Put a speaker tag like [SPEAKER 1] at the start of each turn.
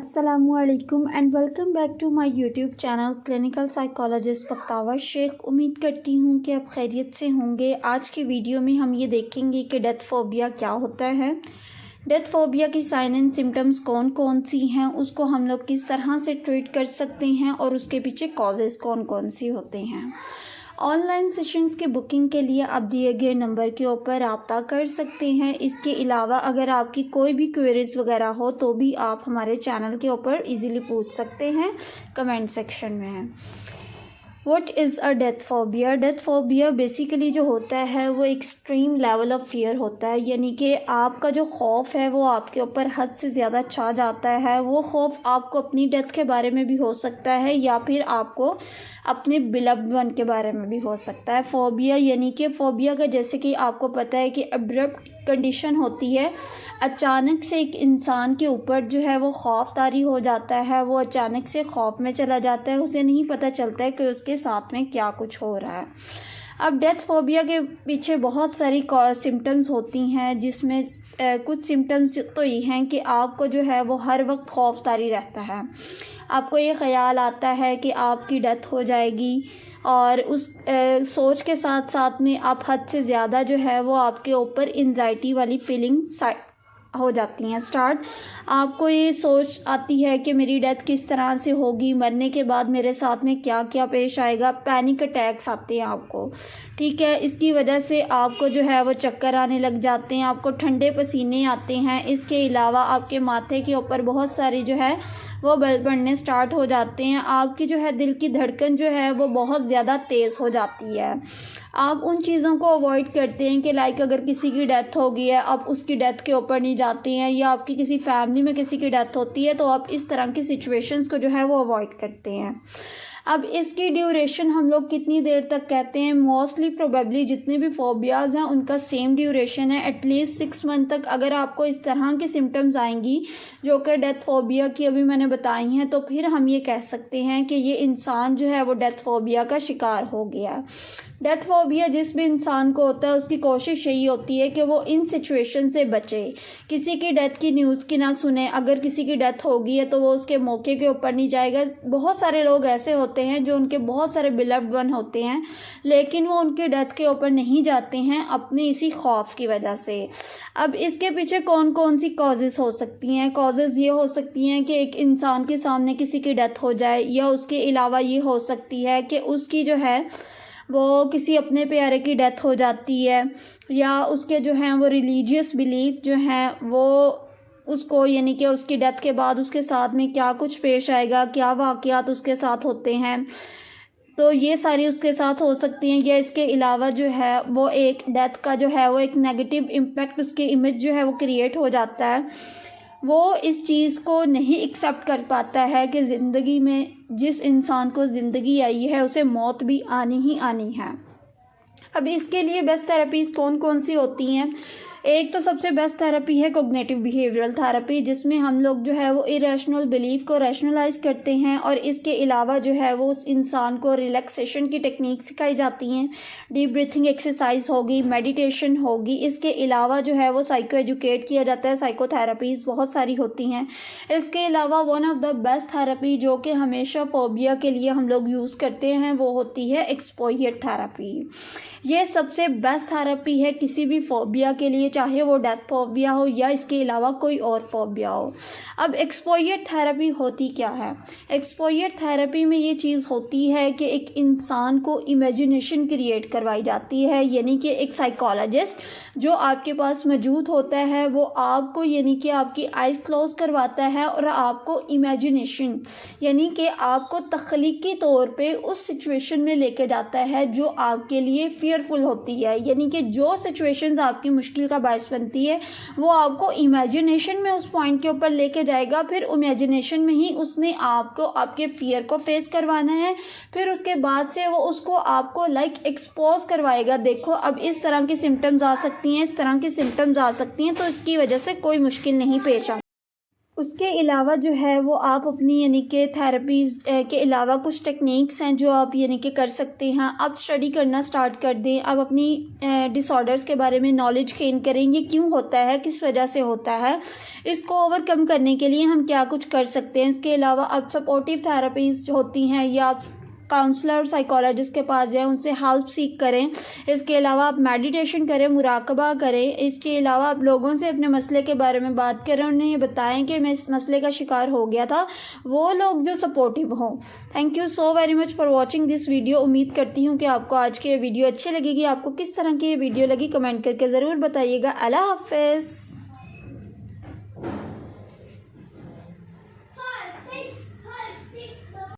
[SPEAKER 1] अस्सलामुअलैकुम and welcome back to my YouTube channel clinical psychologist Bakhtawar Sheikh. उम्मीद करती हूँ कि आप खैरियत से होंगे। आज की वीडियो में हम ये देखेंगे कि डेथ फोबिया क्या होता है, डेथ फोबिया की साइन एंड सिम्टम्स कौन कौन सी हैं, उसको हम लोग किस तरह से ट्रीट कर सकते हैं और उसके पीछे कॉजेज़ कौन कौन सी होते हैं। ऑनलाइन सेशंस के बुकिंग के लिए आप दिए गए नंबर के ऊपर रब्ता कर सकते हैं। इसके अलावा अगर आपकी कोई भी क्वेरीज वगैरह हो तो भी आप हमारे चैनल के ऊपर इजीली पूछ सकते हैं, कमेंट सेक्शन में। What is a death phobia? Death phobia basically जो होता है वो एक्सट्रीम लेवल ऑफ फियर होता है, यानी कि आपका जो खौफ है वो आपके ऊपर हद से ज़्यादा छा जाता है। वो खौफ आपको अपनी डेथ के बारे में भी हो सकता है या फिर आपको अपने बिलव्ड वन के बारे में भी हो सकता है। फोबिया यानी कि फोबिया का जैसे कि आपको पता है कि अब्रप्ट कंडीशन होती है, अचानक से एक इंसान के ऊपर जो है वो खौफ तारी हो जाता है, वो अचानक से खौफ में चला जाता है, उसे नहीं पता चलता है कि उसके साथ में क्या कुछ हो रहा है। अब डेथ फोबिया के पीछे बहुत सारी सिम्टम्स होती हैं, जिसमें कुछ सिम्टम्स तो ये हैं कि आपको जो है वो हर वक्त खौफ तारी रहता है। आपको ये ख़याल आता है कि आपकी डेथ हो जाएगी और उस सोच के साथ साथ में आप हद से ज़्यादा जो है वो आपके ऊपर एंजाइटी वाली फीलिंग हो जाती हैं स्टार्ट। आपको ये सोच आती है कि मेरी डेथ किस तरह से होगी, मरने के बाद मेरे साथ में क्या क्या पेश आएगा। पैनिक अटैक्स आते हैं आपको, ठीक है। इसकी वजह से आपको जो है वो चक्कर आने लग जाते हैं, आपको ठंडे पसीने आते हैं। इसके अलावा आपके माथे के ऊपर बहुत सारी जो है वो बल पड़ने स्टार्ट हो जाते हैं। आपकी जो है दिल की धड़कन जो है वो बहुत ज़्यादा तेज़ हो जाती है। आप उन चीज़ों को अवॉइड करते हैं कि लाइक अगर किसी की डेथ हो गई है आप उसकी डेथ के ऊपर नहीं जाते हैं, या आपकी किसी फैमिली में किसी की डेथ होती है तो आप इस तरह की सिचुएशंस को जो है वो अवॉइड करते हैं। अब इसकी ड्यूरेशन हम लोग कितनी देर तक कहते हैं? मोस्टली प्रोबेबली जितने भी फोबियाज़ हैं उनका सेम ड्यूरेशन है, एटलीस्ट 6 मंथ तक। अगर आपको इस तरह की सिम्टम्स आएंगी जो कि डेथ फोबिया की अभी मैंने बताई हैं, तो फिर हम ये कह सकते हैं कि ये इंसान जो है वो डेथ फोबिया का शिकार हो गया। डेथ फोबिया जिस भी इंसान को होता है उसकी कोशिश यही होती है कि वो इन सिचुएशन से बचे, किसी की डेथ की न्यूज़ की ना सुने। अगर किसी की डेथ होगी है तो वो उसके मौके के ऊपर नहीं जाएगा। बहुत सारे लोग ऐसे होते हैं जो उनके बहुत सारे बिलव्ड वन होते हैं लेकिन वो उनकी डेथ के ऊपर नहीं जाते हैं अपने इसी खौफ की वजह से। अब इसके पीछे कौन कौन सी कॉजेज़ हो सकती हैं? कॉजेज़ ये हो सकती हैं कि एक इंसान के सामने किसी की डेथ हो जाए, या उसके अलावा ये हो सकती है कि उसकी जो है वो किसी अपने प्यारे की डेथ हो जाती है, या उसके जो हैं वो रिलीजियस बिलीफ जो हैं वो उसको, यानी कि उसकी डेथ के बाद उसके साथ में क्या कुछ पेश आएगा, क्या वाक़यात उसके साथ होते हैं, तो ये सारी उसके साथ हो सकती हैं। या इसके अलावा जो है वो एक डेथ का जो है वो एक नेगेटिव इम्पैक्ट उसके इमेज जो है वो क्रिएट हो जाता है। वो इस चीज़ को नहीं एक्सेप्ट कर पाता है कि ज़िंदगी में जिस इंसान को ज़िंदगी आई है उसे मौत भी आनी ही आनी है। अब इसके लिए बेस्ट थेरेपीज़ कौन कौन सी होती हैं? एक तो सबसे बेस्ट थेरेपी है कोग्निटिव बिहेवियरल थेरेपी, जिसमें हम लोग जो है वो इरेशनल बिलीफ को रैशनलाइज करते हैं, और इसके अलावा जो है वो उस इंसान को रिलैक्सेशन की टेक्निक सिखाई जाती हैं। डीप ब्रीथिंग एक्सरसाइज होगी, मेडिटेशन होगी। इसके अलावा जो है वो साइको एजुकेट किया जाता है, साइकोथेरेपीज़ बहुत सारी होती हैं। इसके अलावा one of the best therapy जो कि हमेशा फोबिया के लिए हम लोग यूज़ करते हैं वो होती है एक्सपोजियर थेरेपी। ये सबसे बेस्ट थेरेपी है किसी भी फोबिया के लिए, चाहे वो डेथ फोबिया हो या इसके अलावा कोई और फोबिया हो। अब एक्सपोजियर थेरेपी होती क्या है? एक्सपोजियर थेरेपी में ये चीज़ होती है कि एक इंसान को इमेजिनेशन क्रिएट करवाई जाती है, यानी कि एक साइकोलॉजिस्ट जो आपके पास मौजूद होता है वो आपको, यानी कि आपकी आइज़ क्लोज करवाता है और आपको इमेजिनेशन, यानी कि आपको तख्लीकी तौर पे उस सिचुएशन में लेके जाता है जो आपके लिए फियरफुल होती है, यानी कि जो सिचुएशंस आपकी मुश्किल का बायस बनती है वो आपको इमेजिनेशन में उस पॉइंट के ऊपर लेके जाएगा। फिर इमेजिनेशन में ही उसने आपको आपके फियर को फेस करवाना है, फिर उसके बाद से वो उसको आपको लाइक एक्सपोज करवाएगा। देखो अब इस तरह की सिम्टम्स आ सकती हैं, इस तरह की सिम्टम्स आ सकती हैं, तो इसकी वजह से कोई मुश्किल नहीं पेश आ। उसके अलावा जो है वो आप अपनी यानी कि थेरेपीज़ के अलावा कुछ टेक्निक्स हैं जो आप यानी कि कर सकते हैं। आप स्टडी करना स्टार्ट कर दें, आप अपनी डिसऑर्डर्स के बारे में नॉलेज गेन करें, ये क्यों होता है, किस वजह से होता है, इसको ओवरकम करने के लिए हम क्या कुछ कर सकते हैं। इसके अलावा आप सपोर्टिव थेरेपीज़ होती हैं या आप काउंसलर और साइकोलॉजिस्ट के पास जाएं, उनसे हेल्प सीख करें। इसके अलावा आप मेडिटेशन करें, मुराकबा करें। इसके अलावा आप लोगों से अपने मसले के बारे में बात करें, उन्हें ये बताएं कि मैं इस मसले का शिकार हो गया था, वो लोग जो सपोर्टिव हों। Thank you so very much for watching this video. उम्मीद करती हूँ कि आपको आज की ये वीडियो अच्छी लगेगी। आपको किस तरह की ये वीडियो लगी कमेंट करके ज़रूर बताइएगा। अल्लाह हाफ़िज़।